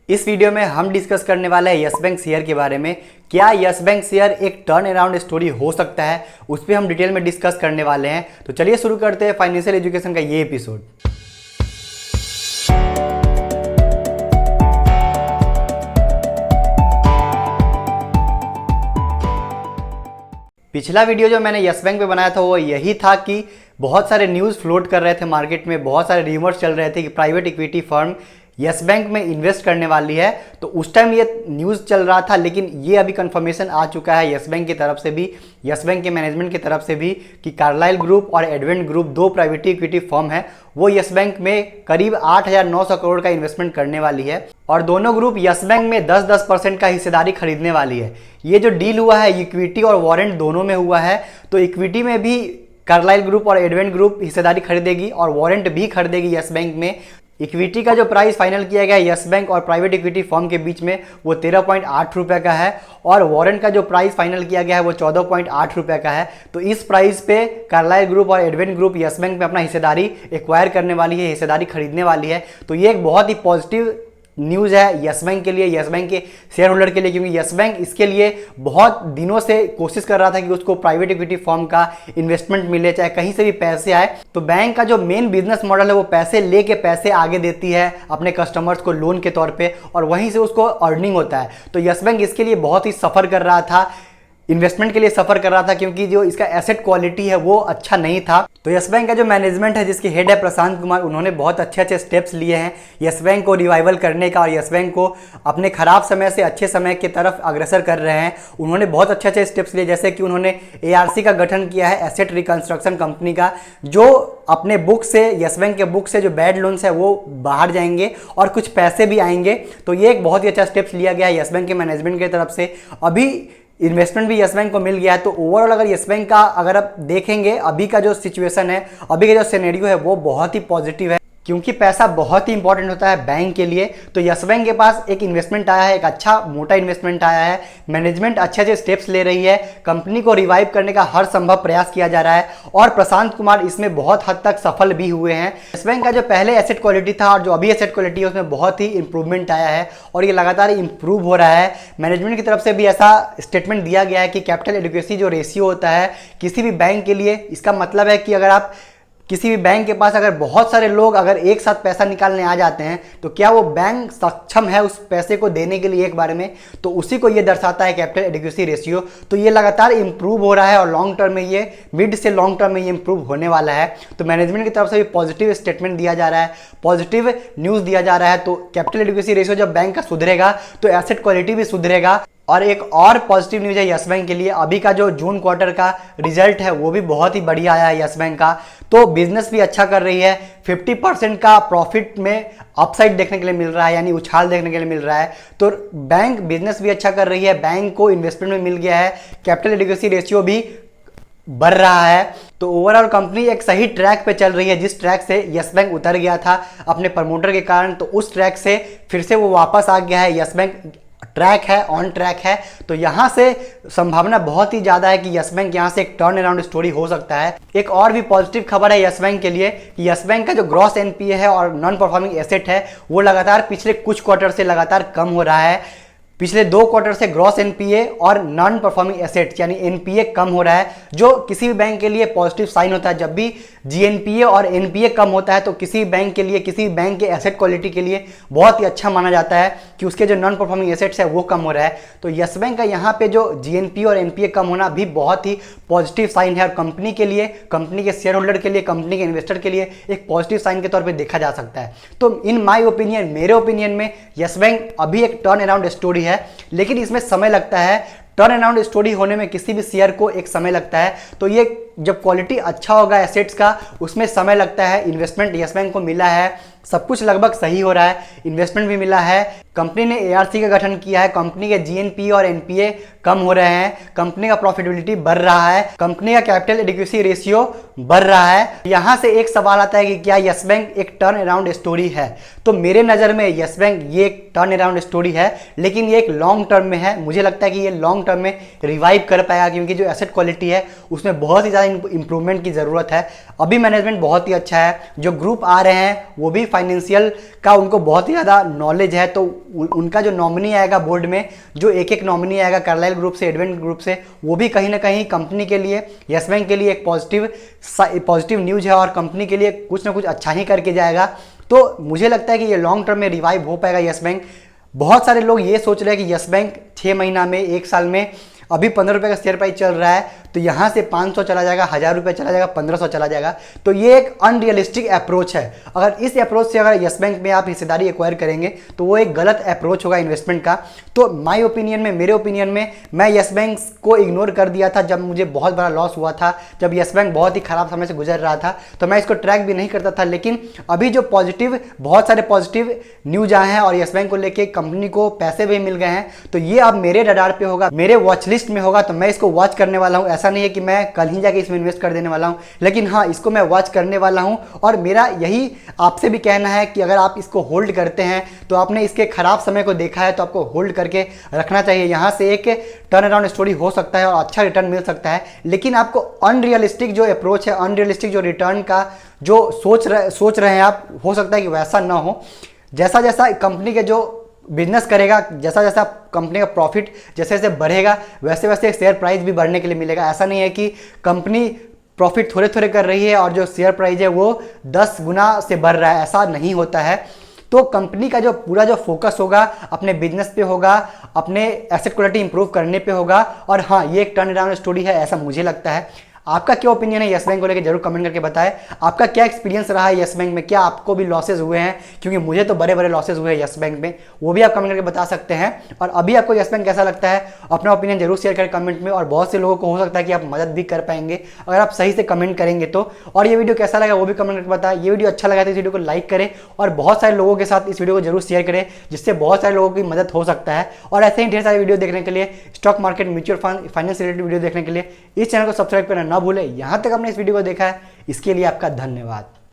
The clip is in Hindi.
इस वीडियो में हम डिस्कस करने वाले हैं यस बैंक शेयर के बारे में। क्या यस बैंक शेयर एक टर्न अराउंड स्टोरी हो सकता है, उस पर हम डिटेल में डिस्कस करने वाले हैं। तो चलिए शुरू करते हैं फाइनेंशियल एजुकेशन का ये एपिसोड। पिछला वीडियो जो मैंने यस बैंक पे बनाया था वो यही था कि बहुत सारे न्यूज़ फ्लोट कर रहे थे मार्केट में, बहुत सारे र्यूमर्स चल रहे थे कि private equity firm yes bank में इन्वेस्ट करने वाली है। तो उस टाइम ये न्यूज़ चल रहा था, लेकिन ये अभी कंफर्मेशन आ चुका है यस बैंक की तरफ से भी, यस बैंक के मैनेजमेंट की तरफ से भी कि कार्लाइल ग्रुप और एडवेंट ग्रुप, दो प्राइवेट इक्विटी फर्म है, वो यस बैंक में करीब 8,900 करोड़ का इन्वेस्टमेंट करने वाली है और दोनों ग्रुप यस बैंक में 10% का हिस्सेदारी खरीदने वाली है। ये जो डील हुआ है इक्विटी और वारंट दोनों में हुआ है। तो इक्विटी में भी कार्लाइल ग्रुप और एडवेंट ग्रुप हिस्सेदारी खरीदेगी और वारंट भी खरीदेगी यस बैंक में। इक्विटी का जो प्राइस फाइनल किया गया है यस बैंक और प्राइवेट इक्विटी फर्म के बीच में वो 13.8 रुपये का है और वारंट का जो प्राइस फाइनल किया गया है वो 14.8 रुपये का है। तो इस प्राइस पे कार्लाइल ग्रुप और एडवेंट ग्रुप यस बैंक में अपना हिस्सेदारी एक्वायर करने वाली है, हिस्सेदारी खरीदने वाली है। तो ये एक बहुत ही पॉजिटिव न्यूज़ है यस बैंक के लिए, यस बैंक के शेयर होल्डर के लिए, क्योंकि यस बैंक इसके लिए बहुत दिनों से कोशिश कर रहा था कि उसको प्राइवेट इक्विटी फर्म का इन्वेस्टमेंट मिले, चाहे कहीं से भी पैसे आए। तो बैंक का जो मेन बिजनेस मॉडल है वो पैसे लेके पैसे आगे देती है अपने कस्टमर्स को लोन के तौर पे और वहीं से उसको अर्निंग होता है। तो यस बैंक इसके लिए बहुत ही सफ़र कर रहा था, इन्वेस्टमेंट के लिए सफ़र कर रहा था, क्योंकि जो इसका एसेट क्वालिटी है वो अच्छा नहीं था। तो यस बैंक का जो मैनेजमेंट है, जिसके हेड है प्रशांत कुमार, उन्होंने बहुत अच्छे स्टेप्स लिए हैं यस बैंक को रिवाइवल करने का और यस बैंक को अपने ख़राब समय से अच्छे समय की तरफ अग्रसर कर रहे हैं। उन्होंने बहुत अच्छे स्टेप्स लिए, जैसे कि उन्होंने ARC का गठन किया है, एसेट रिकंस्ट्रक्शन कंपनी का, जो अपने बुक से, यस बैंक के बुक से जो बैड लोन्स है वो बाहर जाएंगे और कुछ पैसे भी आएंगे। तो ये एक बहुत ही अच्छा स्टेप्स लिया गया है यस बैंक के मैनेजमेंट की तरफ से। अभी इन्वेस्टमेंट भी यस बैंक को मिल गया है। तो ओवरऑल अगर यस बैंक का अगर आप देखेंगे अभी का जो सिचुएशन है, अभी का जो सिनेरियो है वो बहुत ही पॉजिटिव है, क्योंकि पैसा बहुत ही इंपॉर्टेंट होता है बैंक के लिए। तो यस बैंक के पास एक इन्वेस्टमेंट आया है, एक अच्छा मोटा इन्वेस्टमेंट आया है, मैनेजमेंट अच्छे स्टेप्स ले रही है, कंपनी को रिवाइव करने का हर संभव प्रयास किया जा रहा है और प्रशांत कुमार इसमें बहुत हद तक सफल भी हुए हैं। यस बैंक का जो पहले एसेट क्वालिटी था और जो अभी एसेट क्वालिटी है उसमें बहुत ही इंप्रूवमेंट आया है और ये लगातार इंप्रूव हो रहा है। मैनेजमेंट की तरफ से भी ऐसा स्टेटमेंट दिया गया है कि कैपिटल एडिक्वेसी जो रेशियो होता है किसी भी बैंक के लिए, इसका मतलब है कि अगर आप किसी भी बैंक के पास अगर बहुत सारे लोग अगर एक साथ पैसा निकालने आ जाते हैं तो क्या वो बैंक सक्षम है उस पैसे को देने के लिए एक बार में, तो उसी को ये दर्शाता है कैपिटल एडिक्वेसी रेशियो। तो ये लगातार इंप्रूव हो रहा है और लॉन्ग टर्म में ये, मिड से लॉन्ग टर्म में ये इंप्रूव होने वाला है। तो मैनेजमेंट की तरफ से भी पॉजिटिव स्टेटमेंट दिया जा रहा है, पॉजिटिव न्यूज़ दिया जा रहा है। तो कैपिटल एडिक्वेसी रेशियो जब बैंक का सुधरेगा तो एसेट क्वालिटी भी सुधरेगा। और एक और पॉजिटिव न्यूज़ है यस बैंक के लिए, अभी का जो जून क्वार्टर का रिजल्ट है वो भी बहुत ही बढ़िया आया है यस बैंक का। तो बिजनेस भी अच्छा कर रही है, 50% का प्रॉफिट में अपसाइड देखने के लिए मिल रहा है, यानी उछाल देखने के लिए मिल रहा है। तो बैंक बिजनेस भी अच्छा कर रही है, बैंक को इन्वेस्टमेंट में मिल गया है, कैपिटल एडिक्वेसी रेशियो भी बढ़ रहा है। तो ओवरऑल कंपनी एक सही ट्रैक पे चल रही है, जिस ट्रैक से यस बैंक उतर गया था अपने प्रमोटर के कारण, तो उस ट्रैक से फिर से वो वापस आ गया है। यस बैंक ट्रैक है, ऑन ट्रैक है। तो यहाँ से संभावना बहुत ही ज़्यादा है कि यस बैंक यहाँ से एक टर्न अराउंड स्टोरी हो सकता है। एक और भी पॉजिटिव खबर है यस बैंक के लिए कि यस बैंक का जो ग्रॉस NPA है और नॉन परफॉर्मिंग एसेट है वो लगातार पिछले कुछ क्वार्टर से लगातार कम हो रहा है। पिछले 2 क्वार्टर से ग्रॉस NPA और नॉन परफॉर्मिंग एसेट्स यानी NPA कम हो रहा है, जो किसी भी बैंक के लिए पॉजिटिव साइन होता है। जब भी GNPA और NPA कम होता है तो किसी बैंक के लिए, किसी बैंक के एसेट क्वालिटी के लिए बहुत ही अच्छा माना जाता है कि उसके जो नॉन परफॉर्मिंग एसेट्स है वो कम हो रहा है। तो यस बैंक का यहाँ पे जो GNPA और NPA कम होना भी बहुत ही पॉजिटिव साइन है और कंपनी के लिए, कंपनी के शेयर होल्डर के लिए, कंपनी के इन्वेस्टर के लिए एक पॉजिटिव साइन के तौर पर देखा जा सकता है। तो इन माई ओपिनियन, मेरे ओपिनियन में यस बैंक अभी एक टर्न अराउंड स्टोरी है, लेकिन इसमें समय लगता है। टर्न अराउंड स्टोरी होने में किसी भी शेयर को एक समय लगता है। तो ये जब क्वालिटी अच्छा होगा एसेट्स का, उसमें समय लगता है। इन्वेस्टमेंट यस बैंक को मिला है, सब कुछ लगभग सही हो रहा है, इन्वेस्टमेंट भी मिला है, कंपनी ने ARC का गठन किया है, कंपनी के GNPA और NPA कम हो रहे हैं, कंपनी का प्रॉफिटेबिलिटी बढ़ रहा है, कंपनी का कैपिटल एडिक्वेसी रेशियो बढ़ रहा है। यहाँ से एक सवाल आता है कि क्या यस बैंक एक टर्न अराउंड स्टोरी है? तो मेरे नज़र में यस बैंक ये एक टर्न अराउंड स्टोरी है, लेकिन ये एक लॉन्ग टर्म में है। मुझे लगता है कि ये लॉन्ग टर्म में रिवाइव कर पाएगा, क्योंकि जो एसेट क्वालिटी है उसमें बहुत ही ज़्यादा इंप्रूवमेंट की ज़रूरत है। अभी मैनेजमेंट बहुत ही अच्छा है, जो ग्रुप आ रहे हैं वो भी फाइनेंशियल का उनको बहुत ही ज़्यादा नॉलेज है, तो उनका जो नॉमिनी आएगा बोर्ड में, जो एक एक नॉमिनी आएगा कार्लाइल ग्रुप से, एडवेंट ग्रुप से, वो भी कहीं ना कहीं कंपनी के लिए, यस बैंक के लिए एक पॉजिटिव न्यूज़ है और कंपनी के लिए कुछ ना कुछ अच्छा ही करके जाएगा। तो मुझे लगता है कि ये लॉन्ग टर्म में रिवाइव हो पाएगा यस बैंक। बहुत सारे लोग ये सोच रहे हैं कि यस बैंक 6 महीना में, 1 साल में, अभी 15 रुपये का शेयर प्राइस चल रहा है तो यहाँ से 500 चला जाएगा, 1000 रुपये चला जाएगा, 1500 चला जाएगा। तो ये एक अनरियलिस्टिक अप्रोच है। अगर इस अप्रोच से अगर यस बैंक में आप हिस्सेदारी एक्वायर करेंगे तो वो एक गलत अप्रोच होगा इन्वेस्टमेंट का। तो माय ओपिनियन में, मेरे ओपिनियन में, मैं यस बैंक को इग्नोर कर दिया था जब मुझे बहुत बड़ा लॉस हुआ था, जब यस बैंक बहुत ही खराब समय से गुजर रहा था, तो मैं इसको ट्रैक भी नहीं करता था। लेकिन अभी जो बहुत सारे पॉजिटिव न्यूज आए हैं और यस बैंक को लेके कंपनी को पैसे भी मिल गए हैं, तो ये अब मेरे रडार पे होगा, मेरे वॉच लिस्ट में होगा, तो मैं इसको वॉच करने वाला हूँ। ऐसा नहीं है कि मैं कल ही जाके इसमें इन्वेस्ट कर देने वाला हूं, लेकिन हाँ, इसको मैं वॉच करने वाला हूं। और मेरा यही आपसे भी कहना है कि अगर आप इसको होल्ड करते हैं तो आपने इसके खराब समय को देखा है तो आपको होल्ड करके रखना चाहिए। यहां से एक टर्न अराउंड स्टोरी हो सकता है और अच्छा रिटर्न मिल सकता है, लेकिन आपको अनरियलिस्टिक जो अप्रोच है, अनरियलिस्टिक जो रिटर्न का जो सोच रहे हैं आप, हो सकता है कि वैसा ना हो। जैसा जैसा कंपनी के जो बिजनेस करेगा, जैसा जैसा कंपनी का प्रॉफिट जैसे जैसे बढ़ेगा, वैसे वैसे शेयर प्राइस भी बढ़ने के लिए मिलेगा। ऐसा नहीं है कि कंपनी प्रॉफिट थोड़े थोड़े कर रही है और जो शेयर प्राइस है वो 10 गुना से बढ़ रहा है, ऐसा नहीं होता है। तो कंपनी का जो पूरा जो फोकस होगा अपने बिजनेस पे होगा, अपने एसेट क्वालिटी इंप्रूव करने पे होगा। और हाँ, ये एक टर्न अराउंड स्टोरी है, ऐसा मुझे लगता है। आपका क्या ओपिनियन है यस बैंक को लेकर, जरूर कमेंट करके बताएं। आपका क्या एक्सपीरियंस रहा है यस बैंक में, क्या आपको भी लॉसेज हुए हैं? क्योंकि मुझे तो बड़े बड़े लॉसेज हुए हैं यस बैंक में, वो भी आप कमेंट करके बता सकते हैं। और अभी आपको यस बैंक कैसा लगता है, अपना ओपिनियन जरूर शेयर करें कमेंट में। और बहुत से लोगों को हो सकता है कि आप मदद भी कर पाएंगे अगर आप सही से कमेंट करेंगे तो। और ये वीडियो कैसा लगा वो भी कमेंट करके बताएं। ये वीडियो अच्छा लगा तो इस वीडियो को लाइक करें और बहुत सारे लोगों के साथ इस वीडियो को जरूर शेयर करें, जिससे बहुत सारे लोगों की मदद हो सकता है। और ऐसे ही ढेर सारे वीडियो देखने के लिए, stock market, mutual fund, finance related video देखने के लिए इस चैनल को सब्सक्राइब करना ना भूलें। यहाँ तक आपने इस वीडियो को देखा है, इसके लिए आपका धन्यवाद।